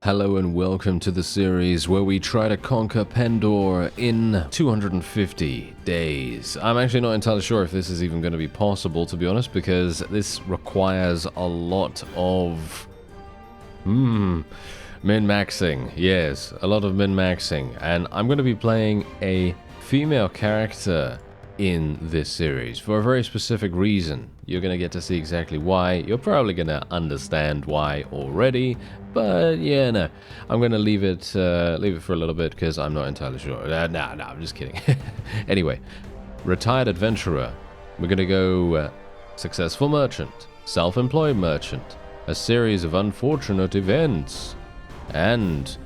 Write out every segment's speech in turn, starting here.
Hello and welcome to the series where we try to conquer Pendor in 250 days. I'm actually not entirely sure if this is even going to be possible, to be honest, because this requires a lot of min-maxing. Yes, a lot of min-maxing. And I'm going to be playing a female character in this series for a very specific reason. You're going to get to see exactly why. You're probably going to understand why already, but yeah, no. I'm going to leave it for a little bit because I'm not entirely sure. No, I'm just kidding. Anyway, retired adventurer. We're going to go successful merchant, self-employed merchant, a series of unfortunate events, and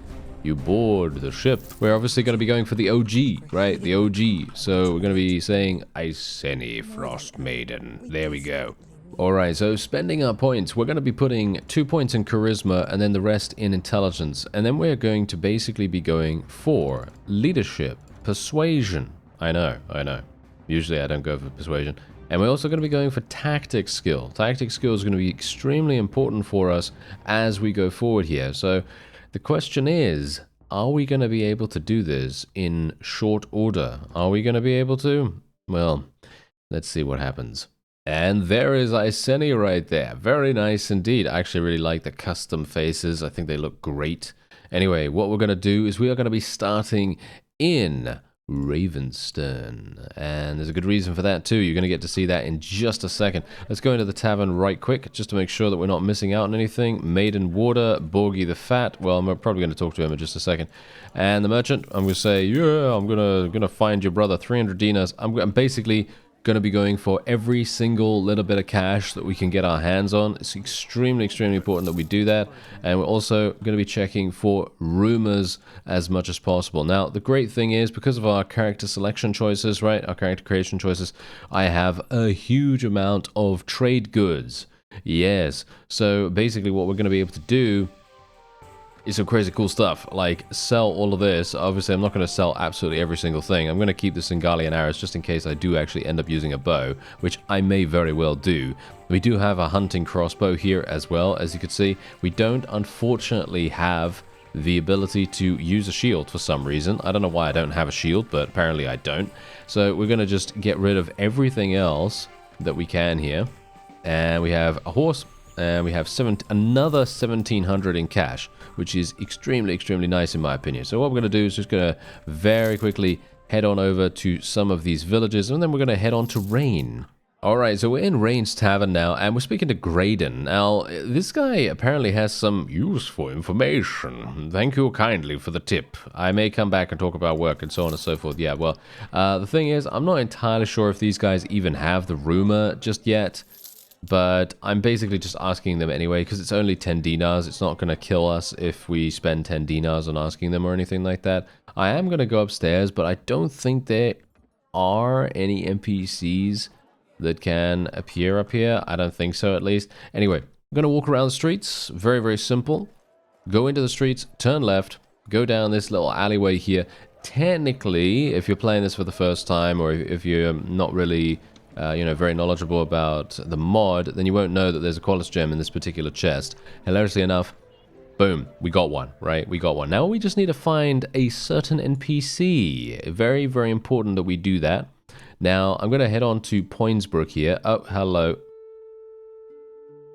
you board the ship. We're obviously going to be going for the OG, right? The OG. So we're going to be saying, Iceni Frost Maiden. There we go. Alright, so spending our points, we're going to be putting 2 points in charisma and then the rest in intelligence. And then we're going to basically be going for leadership, persuasion. I know. Usually I don't go for persuasion. And we're also going to be going for tactics skill. Tactics skill is going to be extremely important for us as we go forward here. So the question is, are we going to be able to do this in short order? Are we going to be able to? Well, let's see what happens. And there is Iceni right there. Very nice indeed. I actually really like the custom faces. I think they look great. Anyway, what we're going to do is we are going to be starting in Ravenstern. And there's a good reason for that too. You're going to get to see that in just a second. Let's go into the tavern right quick, just to make sure that we're not missing out on anything. Maiden Water, Borgie the Fat. Well, I'm probably going to talk to him in just a second. And the merchant, I'm going to say, yeah, I'm gonna find your brother 300 dinars. I'm basically going to be going for every single little bit of cash that we can get our hands on. It's extremely important that we do that. And we're also going to be checking for rumors as much as possible. Now, the great thing is, because of our character selection choices, right, our character creation choices, I have a huge amount of trade goods. Yes. So basically what we're going to be able to do is some crazy cool stuff, like sell all of this. Obviously, I'm not going to sell absolutely every single thing. I'm going to keep the Singalian arrows just in case I do actually end up using a bow, which I may very well do. We do have a hunting crossbow here as well, as you can see. We don't, unfortunately, have the ability to use a shield for some reason. I don't know why I don't have a shield, but apparently I don't. So we're going to just get rid of everything else that we can here. And we have a horse. And we have another 1,700 in cash, which is extremely nice in my opinion. So what we're going to do is just going to very quickly head on over to some of these villages, and then we're going to head on to Rain. Alright, so we're in Rain's Tavern now, and we're speaking to Graydon. Now, this guy apparently has some useful information. Thank you kindly for the tip. I may come back and talk about work and so on and so forth. Yeah, well, the thing is, I'm not entirely sure if these guys even have the rumor just yet. But I'm basically just asking them anyway, because it's only 10 dinars. It's not going to kill us if we spend 10 dinars on asking them or anything like that. I am going to go upstairs, but I don't think there are any NPCs that can appear up here. I don't think so, at least. Anyway, I'm going to walk around the streets. very simple. Go into the streets, turn left, go down this little alleyway here. Technically, if you're playing this for the first time, or if you're not really very knowledgeable about the mod, then you won't know that there's a Qualis gem in this particular chest. Hilariously enough, boom, we got one, right? We got one. Now we just need to find a certain NPC. Very important that we do that. Now, I'm going to head on to Poinsbrook here. Oh, hello.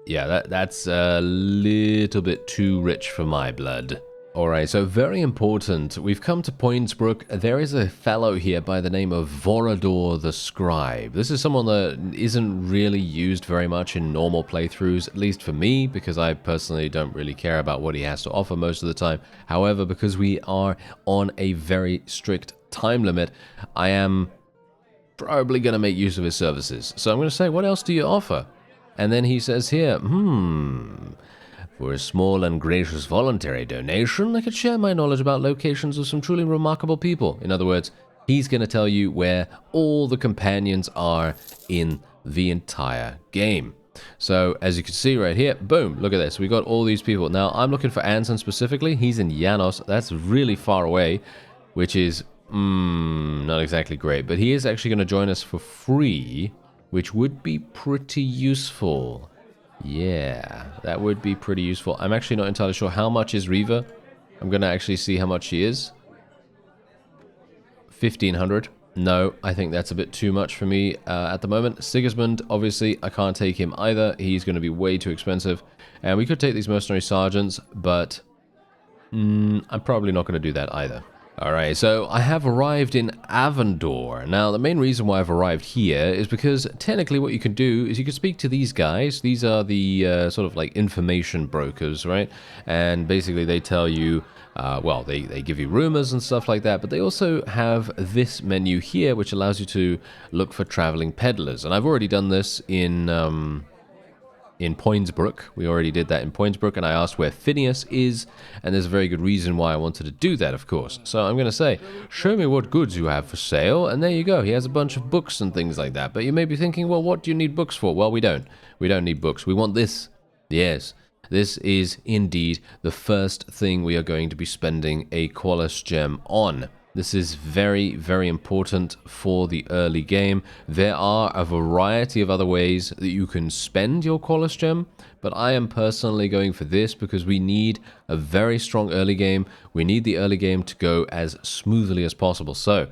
Yeah, that's a little bit too rich for my blood. Alright, so very important. We've come to Poinsbrook. There is a fellow here by the name of Vorador the Scribe. This is someone that isn't really used very much in normal playthroughs, at least for me, because I personally don't really care about what he has to offer most of the time. However, because we are on a very strict time limit, I am probably going to make use of his services. So I'm going to say, what else do you offer? And then he says here, for a small and gracious voluntary donation, I could share my knowledge about locations of some truly remarkable people. In other words, he's going to tell you where all the companions are in the entire game. So, as you can see right here, boom, look at this. We got all these people. Now, I'm looking for Anson specifically. He's in Janos. That's really far away, which is not exactly great. But he is actually going to join us for free, which would be pretty useful. Yeah, that would be pretty useful. I'm actually not entirely sure how much is Reva. I'm going to actually see how much she is. 1,500. No, I think that's a bit too much for me at the moment. Sigismund, obviously, I can't take him either. He's going to be way too expensive. And we could take these mercenary sergeants, but I'm probably not going to do that either. Alright, so I have arrived in Avendor. Now, the main reason why I've arrived here is because technically what you can do is you can speak to these guys. These are the sort of like information brokers, right? And basically they tell you, well, they give you rumors and stuff like that, but they also have this menu here, which allows you to look for traveling peddlers. And I've already done this in Poinsbrook. We already did that in Poinsbrook, and I asked where Phineas is, and there's a very good reason why I wanted to do that, of course. So I'm going to say, show me what goods you have for sale, and there you go. He has a bunch of books and things like that. But you may be thinking, well, what do you need books for? Well, we don't. We don't need books. We want this. Yes, this is indeed the first thing we are going to be spending a Qualis gem on. This is very, very important for the early game. There are a variety of other ways that you can spend your Qualis gem, but I am personally going for this because we need a very strong early game. We need the early game to go as smoothly as possible. So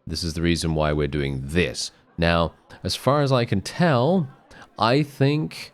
this is the reason why we're doing this. Now, as far as I can tell, I think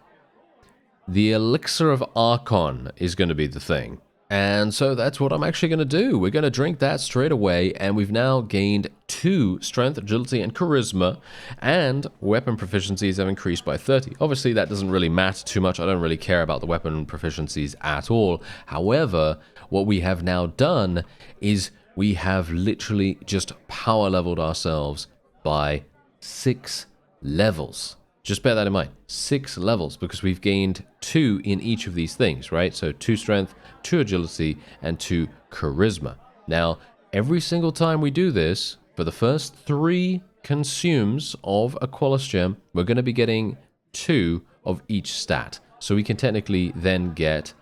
the Elixir of Archon is going to be the thing. And so that's what I'm actually going to do. We're going to drink that straight away, and we've now gained 2 strength, agility, and charisma, and weapon proficiencies have increased by 30. Obviously, that doesn't really matter too much. I don't really care about the weapon proficiencies at all. However, what we have now done is we have literally just power leveled ourselves by 6 levels. Just bear that in mind, 6 levels, because we've gained 2 in each of these things, right? So 2 strength, 2 agility, and 2 charisma. Now, every single time we do this, for the first 3 consumes of a Qualis gem, we're going to be getting 2 of each stat. So we can technically then get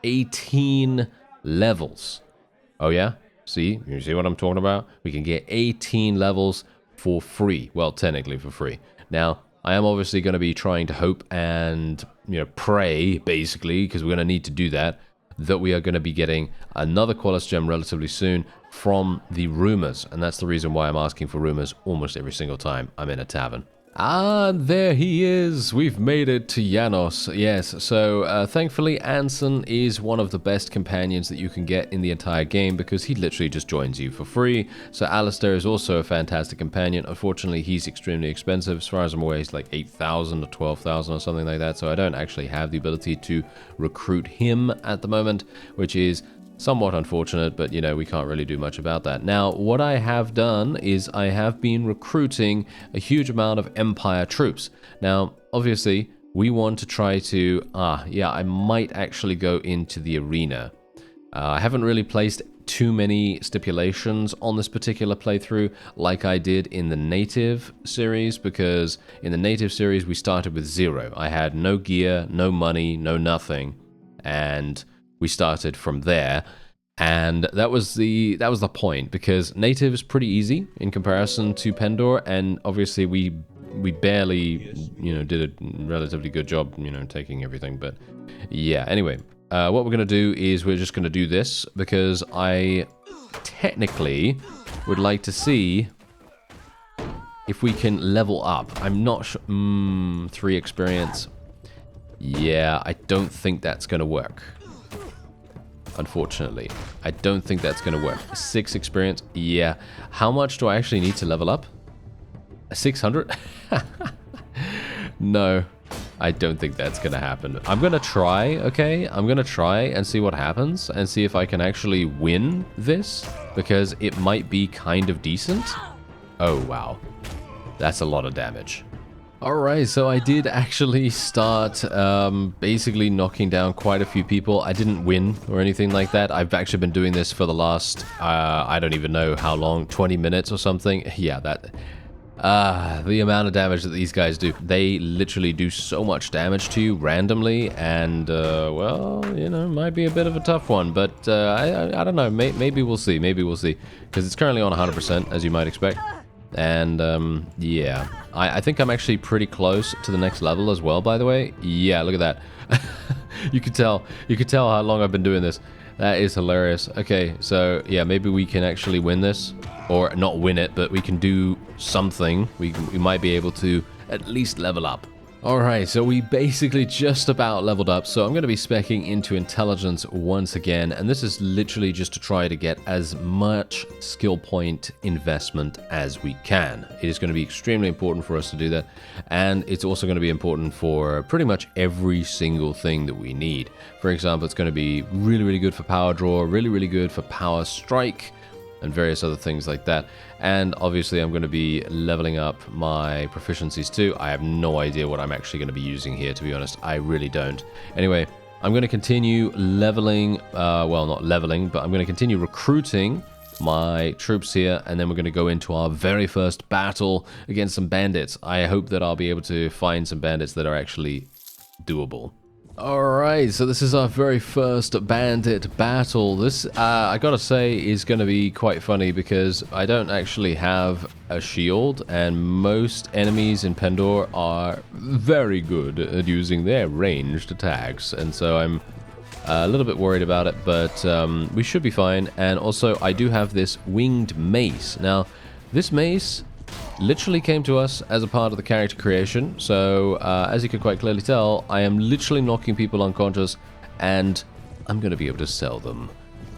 18 levels. Oh yeah? See? You see what I'm talking about? We can get 18 levels for free. Well, technically for free. Now, I am obviously going to be trying to hope and, pray, basically, because we're going to need to do that we are going to be getting another Qualis gem relatively soon from the rumors. And that's the reason why I'm asking for rumors almost every single time I'm in a tavern. Ah, there he is. We've made it to Janos. Yes, so thankfully Anson is one of the best companions that you can get in the entire game because he literally just joins you for free. So Alistair is also a fantastic companion. Unfortunately, he's extremely expensive. As far as I'm aware, he's like 8,000 or 12,000 or something like that. So I don't actually have the ability to recruit him at the moment, which is somewhat unfortunate, but we can't really do much about that. Now, what I have done is I have been recruiting a huge amount of Empire troops. Now, obviously, we want to try to... I might actually go into the arena. I haven't really placed too many stipulations on this particular playthrough like I did in the native series, because in the native series we started with 0. I had no gear, no money, no nothing, and we started from there, and that was the point, because native is pretty easy in comparison to Pendor, and obviously we barely did a relatively good job taking everything. But yeah, anyway, what we're gonna do is we're just gonna do this because I technically would like to see if we can level up. I'm not sure. 3 experience. Yeah, I don't think that's gonna work. Unfortunately, I don't think that's going to work. 6 experience, yeah. How much do I actually need to level up? 600? No, I don't think that's going to happen. I'm going to try, okay? I'm going to try and see what happens and see if I can actually win this, because it might be kind of decent. Oh, wow. That's a lot of damage. Alright, so I did actually start basically knocking down quite a few people. I didn't win or anything like that. I've actually been doing this for the last, I don't even know how long, 20 minutes or something. Yeah, the amount of damage that these guys do. They literally do so much damage to you randomly, and, well, might be a bit of a tough one. But I don't know, maybe we'll see, because it's currently on 100%, as you might expect. And yeah, I think I'm actually pretty close to the next level as well, by the way. Yeah, look at that. You could tell how long I've been doing this. That is hilarious. Okay, so yeah, maybe we can actually win this, or not win it, but we can do something. We might be able to at least level up. Alright, so we basically just about leveled up, so I'm going to be speccing into intelligence once again, and this is literally just to try to get as much skill point investment as we can. It is going to be extremely important for us to do that, and it's also going to be important for pretty much every single thing that we need. For example, it's going to be really, really good for power draw, really, really good for power strike, and various other things like that. And obviously I'm going to be leveling up my proficiencies too. I have no idea what I'm actually going to be using here, to be honest. I really don't. Anyway, I'm going to continue leveling, well, not leveling, but I'm going to continue recruiting my troops here, and then we're going to go into our very first battle against some bandits. I hope that I'll be able to find some bandits that are actually doable. Alright, so this is our very first bandit battle. This, I gotta say, is gonna be quite funny because I don't actually have a shield, and most enemies in Pendor are very good at using their ranged attacks, and so I'm a little bit worried about it, but we should be fine. And also, I do have this winged mace. Now, this mace literally came to us as a part of the character creation, so as you can quite clearly tell, I am literally knocking people unconscious, and I'm going to be able to sell them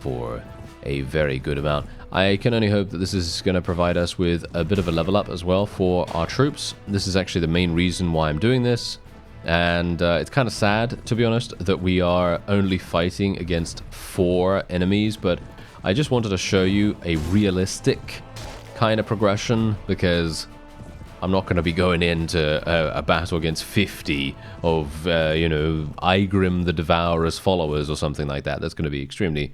for a very good amount. I can only hope that this is going to provide us with a bit of a level up as well for our troops. This is actually the main reason why I'm doing this, and it's kind of sad, to be honest, that we are only fighting against 4 enemies, but I just wanted to show you a realistic kind of progression, because I'm not going to be going into a battle against 50 of, you know, Igrim the Devourer's followers or something like that. That's going to be extremely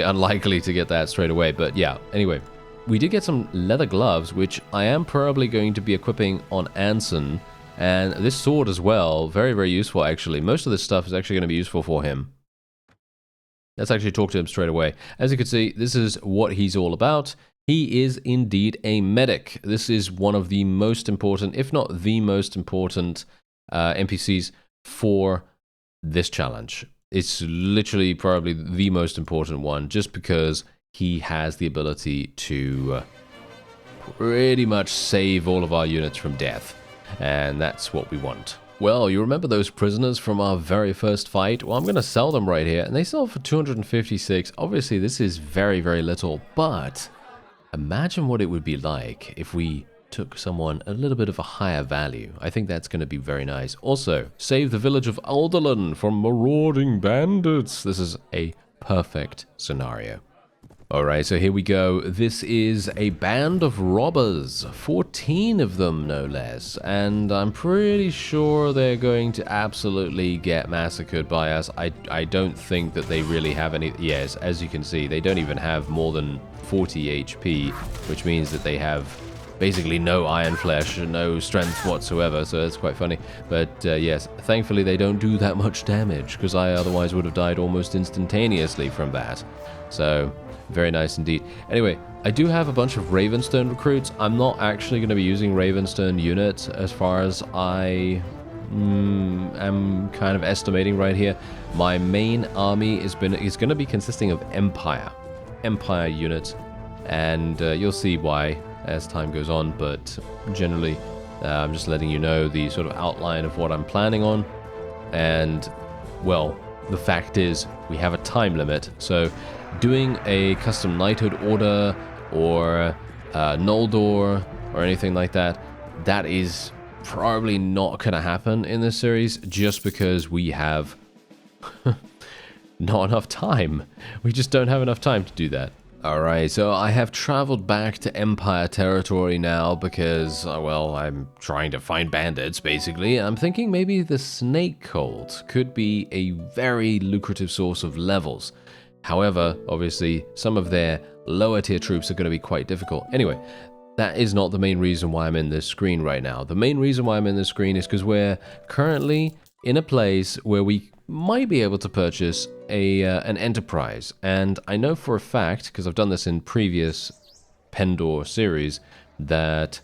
unlikely to get that straight away. But yeah, anyway, we did get some leather gloves, which I am probably going to be equipping on Anson, and this sword as well. Very, very useful, actually. Most of this stuff is actually going to be useful for him. Let's actually talk to him straight away. As you can see, this is what he's all about. He is indeed a medic. This is one of the most important, if not the most important, NPCs for this challenge. It's literally probably the most important one, just because he has the ability to pretty much save all of our units from death. And that's what we want. Well, you remember those prisoners from our very first fight? Well, I'm going to sell them right here, and they sell for 256. Obviously, this is very, very little, but imagine what it would be like if we took someone a little bit of a higher value. I think that's going to be very nice. Also, save the village of Alderlin from marauding bandits. This is a perfect scenario. Alright, so here we go. This is a band of robbers. 14 of them, no less. And I'm pretty sure they're going to absolutely get massacred by us. I don't think that they really have any... Yes, as you can see, they don't even have more than 40 HP, which means that they have basically no iron flesh and no strength whatsoever, so that's quite funny. But yes, thankfully they don't do that much damage, because I otherwise would have died almost instantaneously from that. So... very nice indeed. Anyway, I do have a bunch of Ravenstone recruits. I'm not actually going to be using Ravenstone units as far as I am kind of estimating right here. My main army is going to be consisting of Empire units, and you'll see why as time goes on, but generally I'm just letting you know the sort of outline of what I'm planning on. And, well, the fact is we have a time limit, so doing a custom knighthood order or Noldor or anything like that, that is probably not going to happen in this series, just because we have not enough time. We just don't have enough time to do that. Alright, so I have traveled back to Empire territory now because, well, I'm trying to find bandits, basically. I'm thinking maybe the Snake Cult could be a very lucrative source of levels. However, obviously, some of their lower tier troops are going to be quite difficult. Anyway, that is not the main reason why I'm in this screen right now. The main reason why I'm in this screen is because we're currently in a place where we might be able to purchase an enterprise. And I know for a fact, because I've done this in previous Pendor series, that,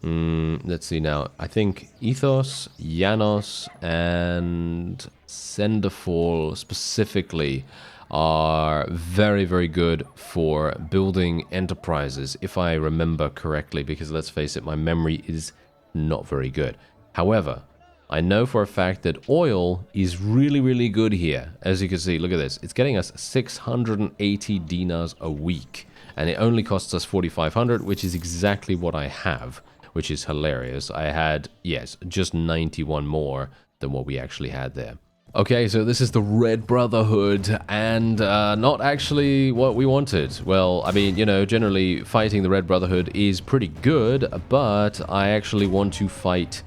let's see now, I think Ethos, Janos, and Senderfall specifically are very, very good for building enterprises, if I remember correctly, because let's face it, my memory is not very good. However, I know for a fact that oil is really, really good here. As you can see, look at this. It's getting us 680 dinars a week, and it only costs us 4,500, which is exactly what I have, which is hilarious. I had, yes, just 91 more than what we actually had there. Okay, so this is the Red Brotherhood, and not actually what we wanted. Well, I mean, you know, generally fighting the Red Brotherhood is pretty good, but I actually want to fight,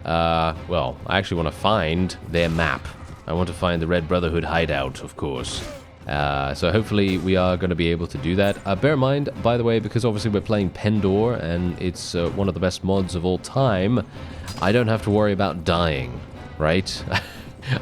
well, I actually want to find their map. I want to find the Red Brotherhood hideout, of course. So hopefully we are going to be able to do that. Bear in mind, by the way, because obviously we're playing Pendor, and it's one of the best mods of all time, I don't have to worry about dying, right?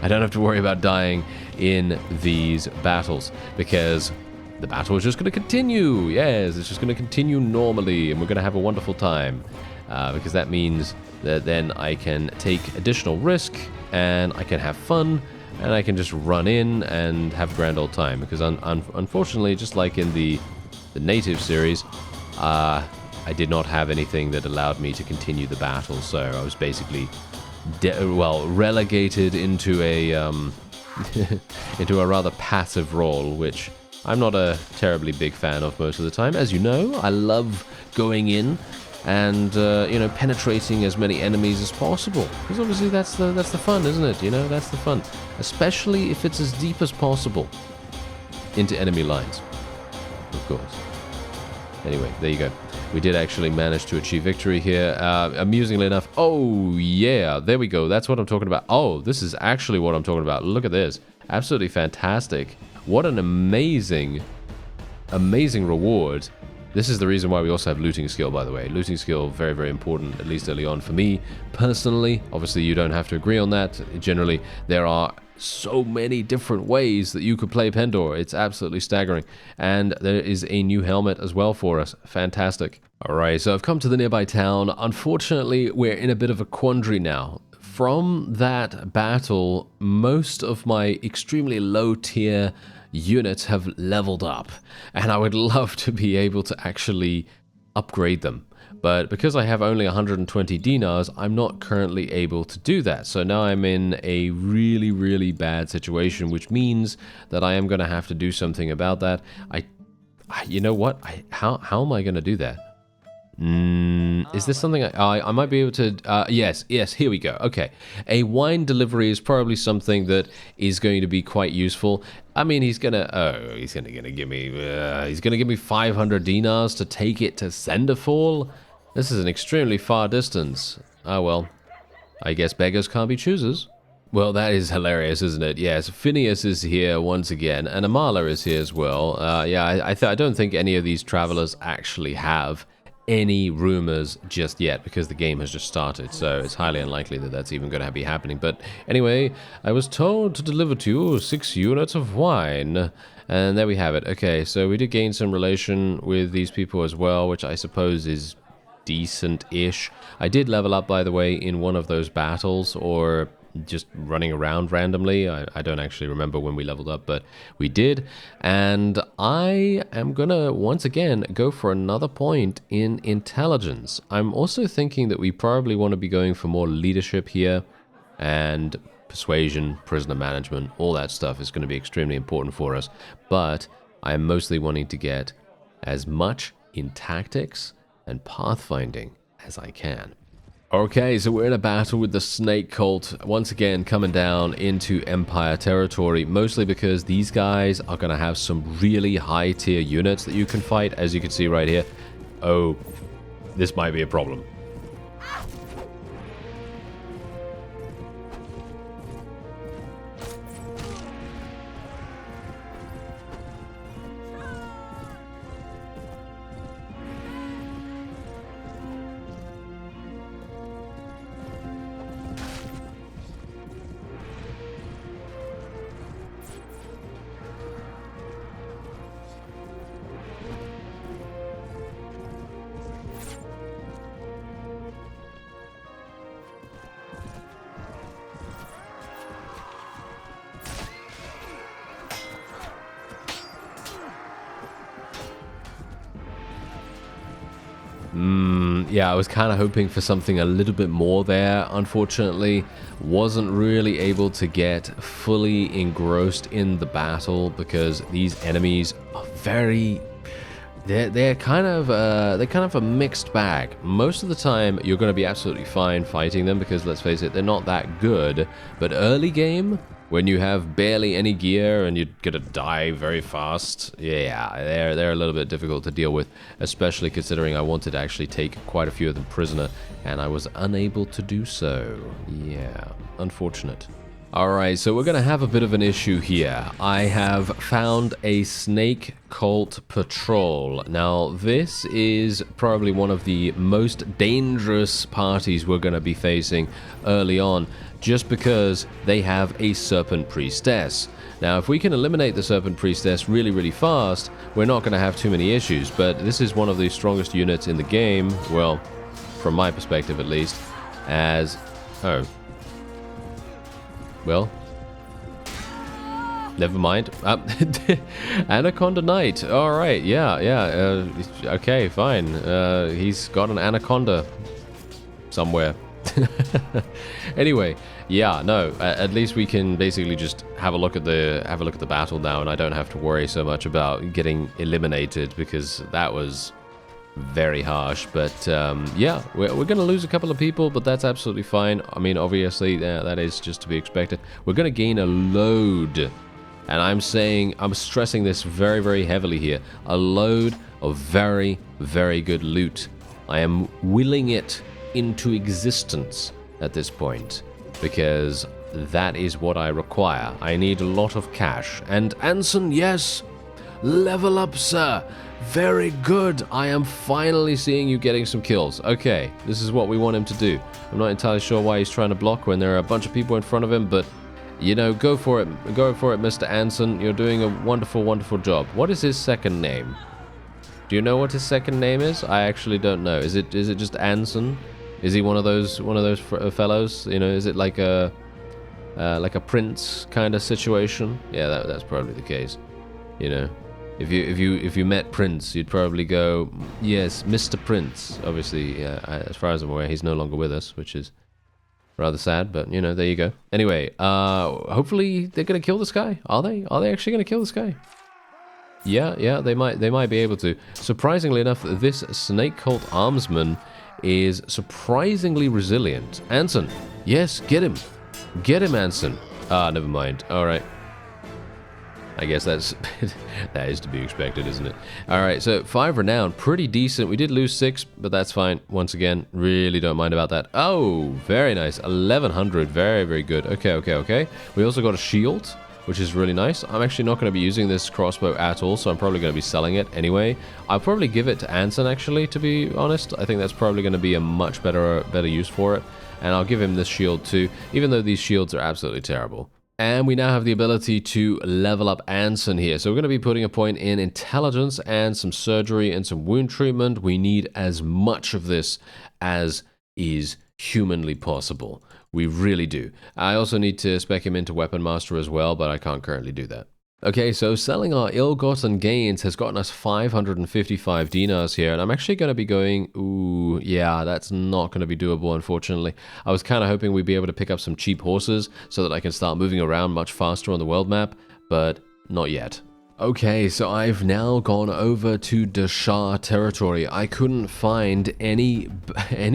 I don't have to worry about dying in these battles, because the battle is just going to continue. Yes, it's just going to continue normally, and we're going to have a wonderful time, because that means that then I can take additional risk, and I can have fun, and I can just run in and have a grand old time, because unfortunately, just like in the native series, I did not have anything that allowed me to continue the battle, so I was basically relegated into a into a rather passive role, which I'm not a terribly big fan of most of the time. As you know, I love going in and you know, penetrating as many enemies as possible, because obviously that's the fun, isn't it? You know, that's the fun, especially if it's as deep as possible into enemy lines, of course. Anyway, there you go. We did actually manage to achieve victory here. Amusingly enough, oh yeah, there we go. That's what I'm talking about. Oh, this is actually what I'm talking about. Look at this. Absolutely fantastic. What an amazing, amazing reward. This is the reason why we also have looting skill, by the way. Looting skill, very, very important, at least early on for me personally. Obviously, you don't have to agree on that. Generally, there are so many different ways that you could play Pendor. It's absolutely staggering. And there is a new helmet as well for us. Fantastic. Alright, so I've come to the nearby town. Unfortunately, we're in a bit of a quandary now. From that battle, most of my extremely low tier units have leveled up, and I would love to be able to actually upgrade them. But because I have only 120 dinars, I'm not currently able to do that. So now I'm in a really, really bad situation, which means that I am going to have to do something about that. You know what? How am I going to do that? Is this something I might be able to... yes, here we go. Okay. A wine delivery is probably something that is going to be quite useful. I mean, he's going to give me 500 dinars to take it to Senderfall. This is an extremely far distance. Oh, well, I guess beggars can't be choosers. Well, that is hilarious, isn't it? Yes, Phineas is here once again, and Amala is here as well. Yeah, I don't think any of these travelers actually have any rumors just yet, because the game has just started, so it's highly unlikely that that's even going to be happening. But anyway, I was told to deliver to you 6 units of wine, and there we have it. Okay, so we did gain some relation with these people as well, which I suppose is decent-ish. I did level up, by the way, in one of those battles, or just running around randomly. I don't actually remember when we leveled up, but we did. And I am gonna, once again, go for another point in intelligence. I'm also thinking that we probably want to be going for more leadership here, and persuasion, prisoner management, all that stuff is going to be extremely important for us. But I am mostly wanting to get as much in tactics and pathfinding as I can. Okay, so we're in a battle with the Snake Cult, once again coming down into Empire territory, mostly because these guys are going to have some really high tier units that you can fight, as you can see right here. Oh, this might be a problem. Yeah, I was kind of hoping for something a little bit more there. Unfortunately, wasn't really able to get fully engrossed in the battle because these enemies are very... They're kind of a mixed bag. Most of the time, you're going to be absolutely fine fighting them because, let's face it, they're not that good. But early game, when you have barely any gear and you're gonna die very fast, yeah, they're a little bit difficult to deal with, especially considering I wanted to actually take quite a few of them prisoner, and I was unable to do so. Yeah, unfortunate. Alright, so we're gonna have a bit of an issue here. I have found a snake cult patrol. Now, this is probably one of the most dangerous parties we're gonna be facing early on, just because they have a serpent priestess. Now, if we can eliminate the serpent priestess really, really fast, we're not gonna have too many issues, but this is one of the strongest units in the game, well, from my perspective at least, as... oh. Well, never mind. Anaconda Knight. All right. Yeah. Okay, fine. He's got an anaconda somewhere. Anyway, yeah. No. At least we can basically just have a look at the battle now, and I don't have to worry so much about getting eliminated because that was very harsh. But yeah, we're gonna lose a couple of people, but that's absolutely fine. I mean, obviously that is just to be expected. We're gonna gain a load, and I'm stressing this very, very heavily here, a load of very, very good loot. I am willing it into existence at this point because that is what I require. I need a lot of cash. And Anson, yes, level up, sir. Very good. I am finally seeing you getting some kills. Okay, this is what we want him to do. I'm not entirely sure why he's trying to block when there are a bunch of people in front of him, but, you know, go for it. Go for it, Mr. Anson. You're doing a wonderful, wonderful job. What is his second name? Do you know what his second name is? I actually don't know. Is it just Anson? Is he one of those fellows? You know, is it like a prince kind of situation? Yeah, that's probably the case. You know. If you met Prince, you'd probably go, yes, Mr. Prince. Obviously, as far as I'm aware, he's no longer with us, which is rather sad, but, you know, there you go. Anyway, hopefully they're going to kill this guy. Are they? Are they actually going to kill this guy? Yeah, they might be able to. Surprisingly enough, this snake cult armsman is surprisingly resilient. Anson, yes, get him. Get him, Anson. Ah, never mind. All right. I guess that is to be expected, isn't it? All right, so 5 renown, pretty decent. We did lose 6, but that's fine. Once again, really don't mind about that. Oh, very nice. 1100, very, very good. Okay. We also got a shield, which is really nice. I'm actually not going to be using this crossbow at all, so I'm probably going to be selling it anyway. I'll probably give it to Anson, actually, to be honest. I think that's probably going to be a much better use for it. And I'll give him this shield too, even though these shields are absolutely terrible. And we now have the ability to level up Anson here. So we're going to be putting a point in intelligence and some surgery and some wound treatment. We need as much of this as is humanly possible. We really do. I also need to spec him into Weapon Master as well, but I can't currently do that. Okay, so selling our ill-gotten gains has gotten us 555 dinars here, and I'm actually going to be going, ooh, yeah, that's not going to be doable, unfortunately. I was kind of hoping we'd be able to pick up some cheap horses so that I can start moving around much faster on the world map, but not yet. Okay, so I've now gone over to Dashar territory. I couldn't find any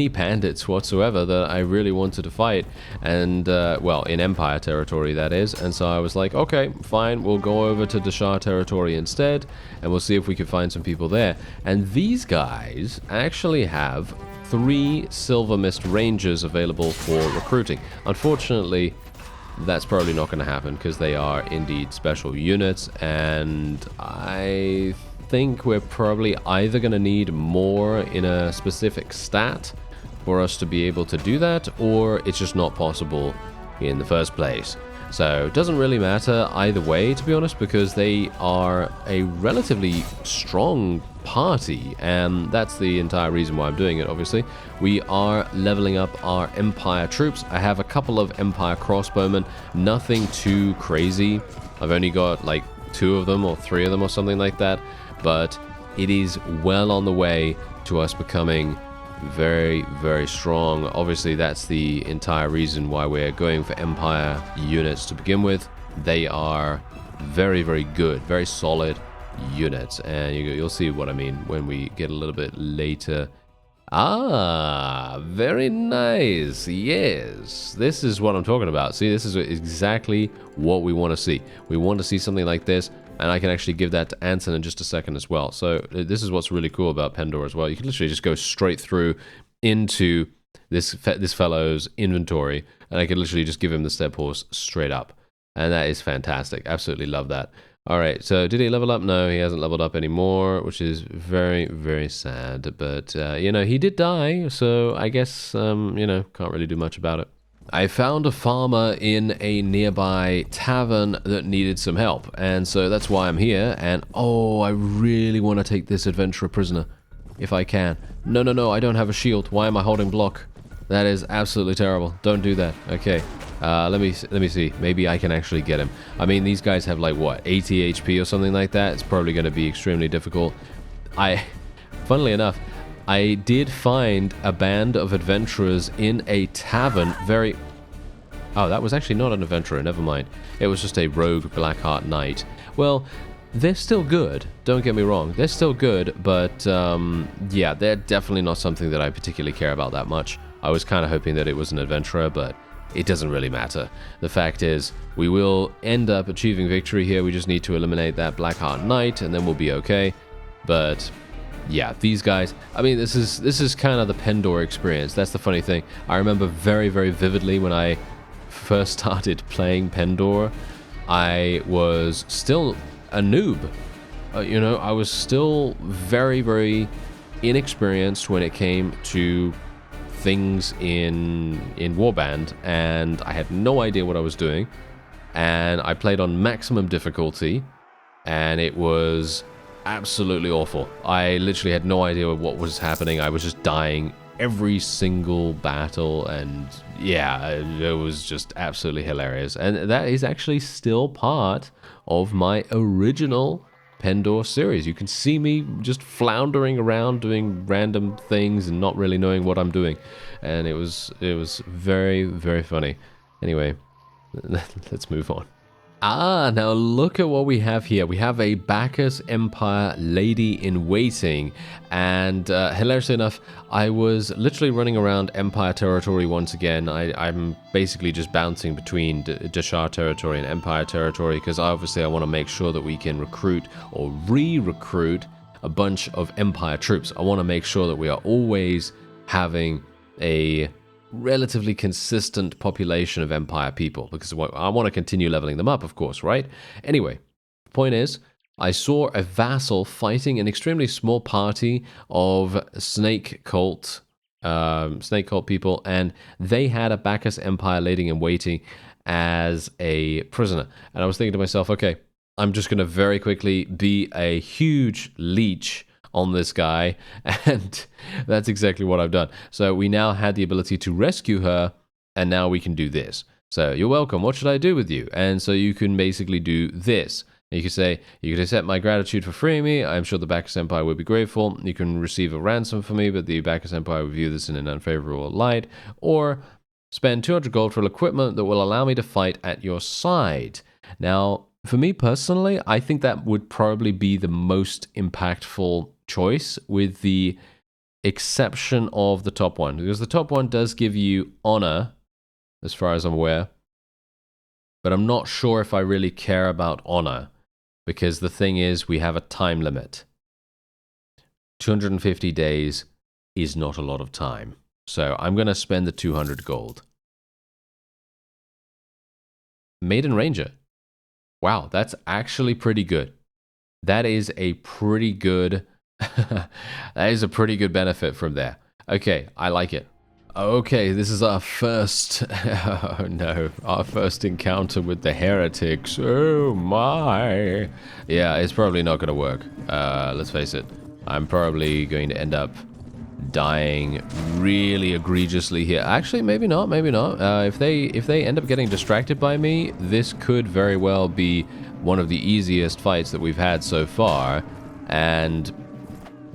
bandits whatsoever that I really wanted to fight, and, well, in Empire territory, that is, and so I was like, okay, fine, we'll go over to Dashar territory instead, and we'll see if we can find some people there. And these guys actually have 3 Silver Mist Rangers available for recruiting. Unfortunately, that's probably not going to happen because they are indeed special units, and I think we're probably either going to need more in a specific stat for us to be able to do that, or it's just not possible in the first place. So it doesn't really matter either way, to be honest, because they are a relatively strong party, and that's the entire reason why I'm doing it, obviously. We are leveling up our Empire troops. I have a couple of Empire crossbowmen, nothing too crazy. I've only got like 2 of them or 3 of them or something like that, but it is well on the way to us becoming very, very strong. Obviously, that's the entire reason why we're going for Empire units to begin with. They are very, very good, very solid units, and you'll see what I mean when we get a little bit later. Ah, very nice. Yes, this is what I'm talking about. See, this is exactly what we want to see. We want to see something like this, and I can actually give that to Anton in just a second as well. So this is what's really cool about Pendor as well. You can literally just go straight through into this fellow's inventory, and I can literally just give him the step horse straight up. And that is fantastic. Absolutely love that. All right, so did he level up? No, he hasn't leveled up anymore, which is very, very sad. But, you know, he did die, so I guess, you know, can't really do much about it. I found a farmer in a nearby tavern that needed some help, and so that's why I'm here. And, oh, I really want to take this adventurer prisoner, if I can. No, no, no, I don't have a shield. Why am I holding block? That is absolutely terrible. Don't do that. Okay. Let me see. Maybe I can actually get him. I mean, these guys have like what, 80 HP or something like that. It's probably going to be extremely difficult. Funnily enough, I did find a band of adventurers in a tavern. Oh, that was actually not an adventurer. Never mind. It was just a rogue Blackheart knight. Well, they're still good. Don't get me wrong. They're still good, but yeah, they're definitely not something that I particularly care about that much. I was kind of hoping that it was an adventurer, but it doesn't really matter. The fact is, we will end up achieving victory here. We just need to eliminate that Blackheart Knight, and then we'll be okay. But yeah, these guys, I mean, this is kind of the Pendor experience. That's the funny thing. I remember very, very vividly when I first started playing Pendor, I was still a noob. You know, I was still very, very inexperienced when it came to things in Warband, and I had no idea what I was doing, and I played on maximum difficulty, and it was absolutely awful. I literally had no idea what was happening. I was just dying every single battle, and yeah, it was just absolutely hilarious. And that is actually still part of my original Pendor series. You can see me just floundering around doing random things and not really knowing what I'm doing, and it was very, very funny. Anyway, let's move on. Now look at what we have here. We have a Bacchus Empire lady in waiting, and hilariously enough, I was literally running around Empire territory once again. I'm basically just bouncing between Deshar territory and Empire territory, because obviously I want to make sure that we can recruit or re-recruit a bunch of Empire troops. I want to make sure that we are always having a relatively consistent population of Empire people, because I want to continue leveling them up, of course, right? Anyway, point is, I saw a vassal fighting an extremely small party of snake cult people, and they had a Bacchus Empire lady in waiting as a prisoner. And I was thinking to myself, okay, I'm just going to very quickly be a huge leech on this guy, and that's exactly what I've done. So we now had the ability to rescue her, and now we can do this. So you're welcome. What should I do with you? And so you can basically do this. You can say, you can accept my gratitude for freeing me. I'm sure the Bacchus Empire will be grateful. You can receive a ransom for me, but the Bacchus Empire will view this in an unfavorable light. Or spend 200 gold for equipment that will allow me to fight at your side. Now, for me personally, I think that would probably be the most impactful choice, with the exception of the top one, because the top one does give you honor as far as I'm aware, but I'm not sure if I really care about honor, because the thing is, we have a time limit. 250 days is not a lot of time, so I'm going to spend the 200 gold. Maiden Ranger. Wow, that's actually pretty good. That is a pretty good that is a pretty good benefit from there. Okay, I like it. Okay, this is our first oh no, our first encounter with the heretics. Oh my. Yeah, it's probably not going to work. Let's face it. I'm probably going to end up dying really egregiously here. Actually, maybe not, maybe not. If they end up getting distracted by me, this could very well be one of the easiest fights that we've had so far. And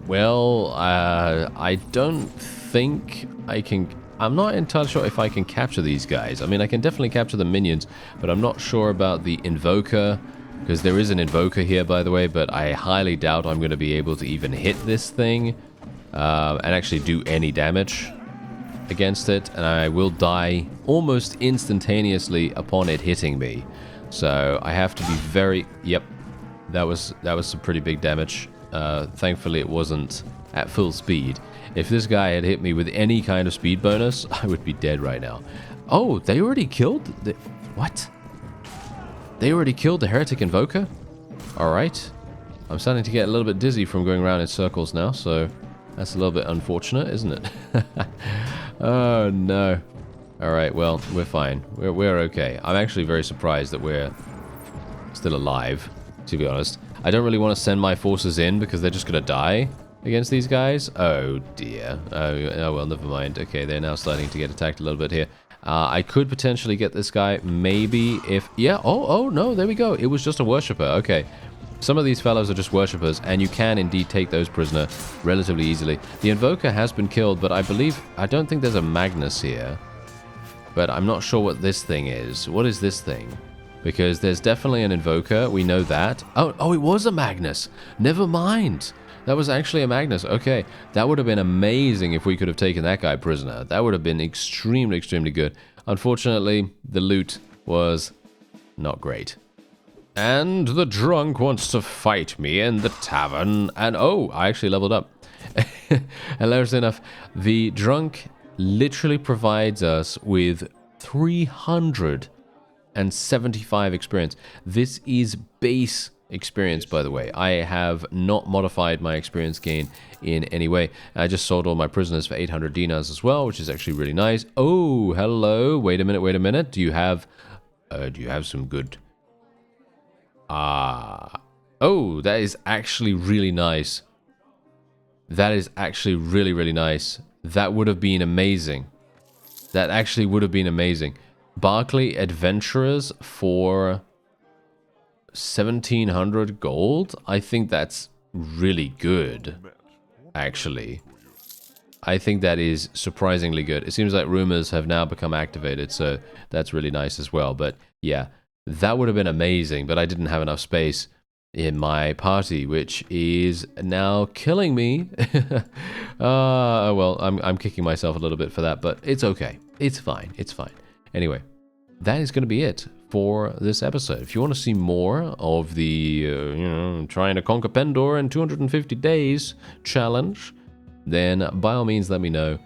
Well, I don't think I can... I'm not entirely sure if I can capture these guys. I mean, I can definitely capture the minions, but I'm not sure about the Invoker, because there is an Invoker here, by the way, but I highly doubt I'm going to be able to even hit this thing and actually do any damage against it, and I will die almost instantaneously upon it hitting me. So I have to be very... Yep, that was some pretty big damage. Thankfully, it wasn't at full speed. If this guy had hit me with any kind of speed bonus, I would be dead right now. Oh, they already killed the... What? They already killed the Heretic Invoker? Alright. I'm starting to get a little bit dizzy from going around in circles now, so that's a little bit unfortunate, isn't it? Oh, no. Alright, well, we're fine. We're okay. I'm actually very surprised that we're still alive, to be honest. I don't really want to send my forces in because they're just going to die against these guys. Oh, dear. Oh, well, never mind. Okay, they're now starting to get attacked a little bit here. I could potentially get this guy, maybe if... Yeah, oh, no, there we go. It was just a worshipper. Okay. Some of these fellows are just worshippers, and you can indeed take those prisoner relatively easily. The Invoker has been killed, but I don't think there's a Magnus here. But I'm not sure what this thing is. What is this thing? Because there's definitely an Invoker, we know that. Oh, it was a Magnus! Never mind! That was actually a Magnus. Okay, that would have been amazing if we could have taken that guy prisoner. That would have been extremely, extremely good. Unfortunately, the loot was not great. And the drunk wants to fight me in the tavern. And oh, I actually leveled up. Hilarious enough, the drunk literally provides us with 375 experience. This is base experience, by the way. I have not modified my experience gain in any way. I just sold all my prisoners for 800 dinars as well, which is actually really nice. Oh, hello. Wait a minute. Do you have some good... Oh, that is actually really nice. That is actually really, really nice. That would have been amazing. That actually would have been amazing. Barclay Adventurers for 1700 gold? I think that's really good, actually. I think that is surprisingly good. It seems like rumors have now become activated, so that's really nice as well. But yeah, that would have been amazing, but I didn't have enough space in my party, which is now killing me. Well, I'm kicking myself a little bit for that, but it's okay. It's fine. It's fine. Anyway, that is going to be it for this episode. If you want to see more of the, trying to conquer Pendor in 250 days challenge, then by all means let me know.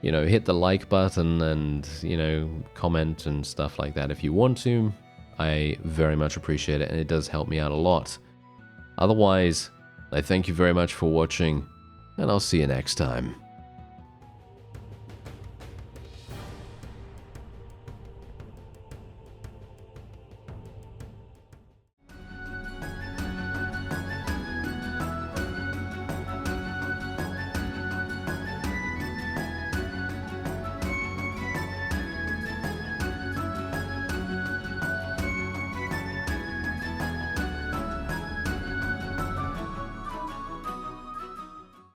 Hit the like button and, comment and stuff like that if you want to. I very much appreciate it, and it does help me out a lot. Otherwise, I thank you very much for watching, and I'll see you next time.